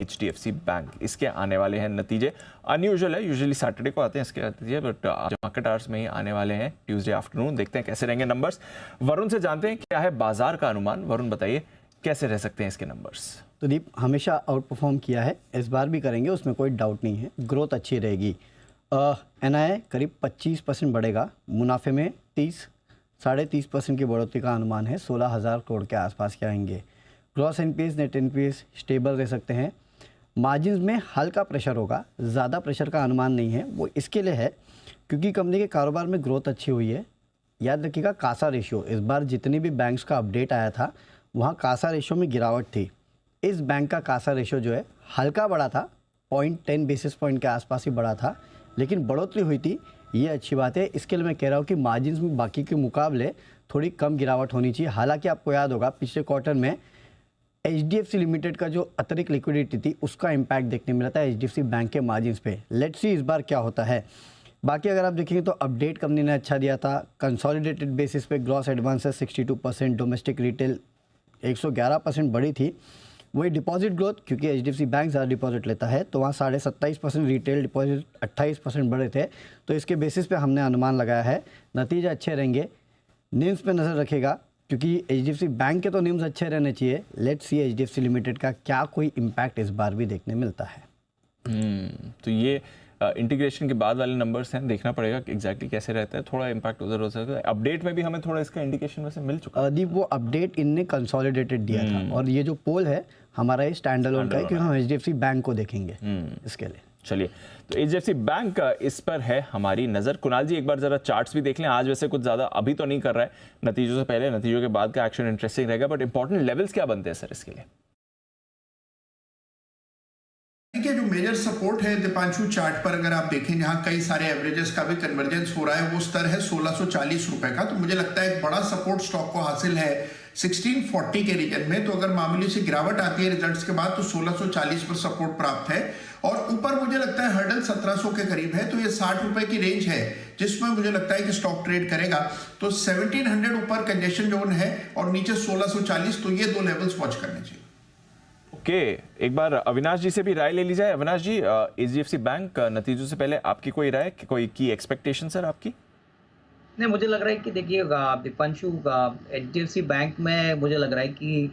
HDFC bank, इसके आने वाले हैं नतीजे। अनयूजुअल है, यूजुअली सैटरडे को आते हैं इसके नतीजे, बट आज मार्केट आवर्स में ही आने वाले हैं ट्यूसडे आफ्टरनून। देखते हैं कैसे रहेंगे नंबर्स। वरुण से जानते हैं क्या है बाजार का अनुमान। वरुण बताइए कैसे रह सकते हैं इसके नंबर्स। तो दीप हमेशा आउट परफॉर्म किया है, इस बार भी करेंगे, उसमें कोई डाउट नहीं है। ग्रोथ अच्छी रहेगी। NII करीब 25% बढ़ेगा, मुनाफे में 30-30.5% की बढ़ोतरी का अनुमान है, 16,000 करोड़ के आसपास के आएंगे। Gross NPAs net NPAs stable रह सकते हैं। मार्जिन में हल्का प्रेशर होगा, ज़्यादा प्रेशर का अनुमान नहीं है। वो इसके लिए है क्योंकि कंपनी के कारोबार में ग्रोथ अच्छी हुई है। याद रखिएगा कासा रेशियो, इस बार जितनी भी बैंक्स का अपडेट आया था वहाँ कासा रेशियो में गिरावट थी। इस बैंक का कासा रेशियो जो है हल्का बढ़ा था, 0.10 बेसिस पॉइंट के आसपास ही बढ़ा था, लेकिन बढ़ोतरी हुई थी, ये अच्छी बात है। इसके लिए मैं कह रहा हूँ कि मार्जिन में बाकी के मुकाबले थोड़ी कम गिरावट होनी चाहिए। हालांकि आपको याद होगा पिछले क्वार्टर में HDFC लिमिटेड का जो अतिरिक्त लिक्विडिटी थी उसका इम्पैक्ट देखने मिला था HDFC बैंक के मार्जिन पे। लेट्स सी इस बार क्या होता है। बाकी अगर आप देखेंगे तो अपडेट कंपनी ने अच्छा दिया था। कंसोलिडेटेड बेसिस पे ग्रॉस एडवांसेस 62%, डोमेस्टिक रिटेल 111% बढ़ी थी। वही डिपॉजिट ग्रोथ, क्योंकि HDFC बैंक ज़्यादा डिपॉजिट लेता है तो वहाँ 27.5%, रिटेल डिपॉजिट 28% बढ़े थे। तो इसके बेसिस पे हमने अनुमान लगाया है नतीजे अच्छे रहेंगे। निम्स पे नज़र रखेगा क्योंकि HDFC बैंक के तो निम्स अच्छे रहने चाहिए। लेट्स सी HDFC लिमिटेड का क्या कोई इम्पैक्ट इस बार भी देखने मिलता है। तो ये इंटीग्रेशन के बाद वाले नंबर्स हैं, देखना पड़ेगा कि एग्जैक्टली कैसे रहता है। थोड़ा इम्पैक्ट उधर हो सकता है। अपडेट में भी हमें थोड़ा इसका इंडिकेशन वैसे मिल चुका है। दीप वो अपडेट इनने कंसोलिडेटेड दिया था और ये जो पोल है हमारा ये स्टैंड अलोन का है क्योंकि हम HDFC बैंक को देखेंगे इसके लिए। चलिए, तो HDFC बैंक इस पर है हमारी नज़र। कुणाल जी एक बार जरा चार्ट्स भी देख लें। आज वैसे कुछ ज़्यादा अभी तो नहीं कर रहा है, नतीजों से पहले, नतीजों के बाद का एक्शन इंटरेस्टिंग रहेगा, बट इंपॉर्टेंट लेवल्स क्या बनते हैं सर इसके लिए? के जो मेजर सपोर्ट है दीपांशु चार्ट पर अगर आप देखें जहां कई सारे एवरेजेस का भी कन्वर्जेंस हो रहा है, वो स्तर है 1640 रुपए का। तो मुझे लगता है एक बड़ा सपोर्ट स्टॉक को हासिल है 1640 के रीजन में। तो अगर मामूली से गिरावट आती है रिजल्ट्स के बाद तो 1640 पर सपोर्ट प्राप्त है और ऊपर मुझे लगता है हर्डल 1700 के करीब है। तो ये 60 रुपए की रेंज है जिसमें मुझे लगता है कि स्टॉक ट्रेड करेगा। तो 1700 ऊपर कंजेशन जोन है और नीचे 1640, तो ये दो लेवल्स वॉच करने चाहिए। ओके, एक बार अविनाश जी से भी राय ले ली जाए। अविनाश जी, HDFC बैंक नतीजों से पहले आपकी कोई राय, कोई की एक्सपेक्टेशन सर आपकी? नहीं, मुझे लग रहा है कि देखिएगा दीपांशु HDFC बैंक में मुझे लग रहा है कि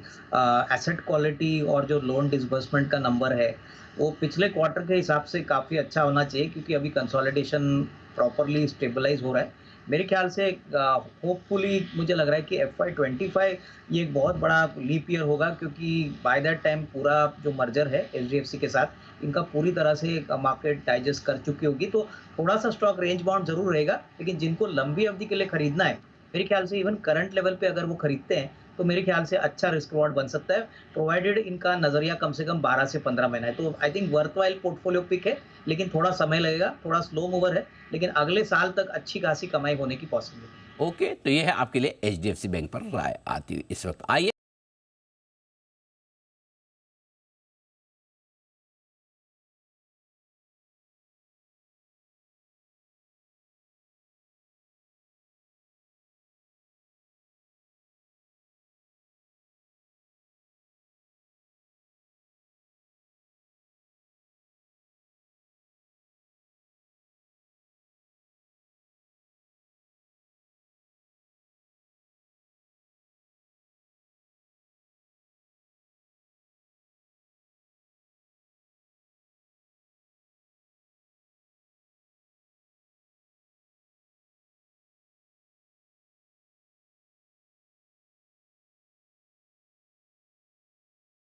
एसेट क्वालिटी और जो लोन डिसबर्समेंट का नंबर है वो पिछले क्वार्टर के हिसाब से काफ़ी अच्छा होना चाहिए क्योंकि अभी कंसोलिडेशन प्रॉपरली स्टेबलाइज हो रहा है। मेरे ख्याल से होपफुली मुझे लग रहा है कि FY25 ये एक बहुत बड़ा लीप ईयर होगा क्योंकि बाय दैट टाइम पूरा जो मर्जर है HDFC के साथ इनका पूरी तरह से मार्केट डाइजेस्ट कर चुकी होगी। तो थोड़ा सा स्टॉक रेंज बाउंड जरूर रहेगा, लेकिन जिनको लंबी अवधि के लिए खरीदना है मेरे ख्याल से इवन करंट लेवल पे अगर वो खरीदते हैं तो मेरे ख्याल से अच्छा रिस्क रिवॉर्ड बन सकता है, प्रोवाइडेड इनका नजरिया कम से कम 12 से 15 महीना है। तो I think worthwhile portfolio pick है, लेकिन थोड़ा समय लगेगा, थोड़ा स्लो मूवर है, लेकिन अगले साल तक अच्छी खासी कमाई होने की पॉसिबिलिटी है। ओके, तो ये है आपके लिए HDFC बैंक पर राय आती इस वक्त। आइए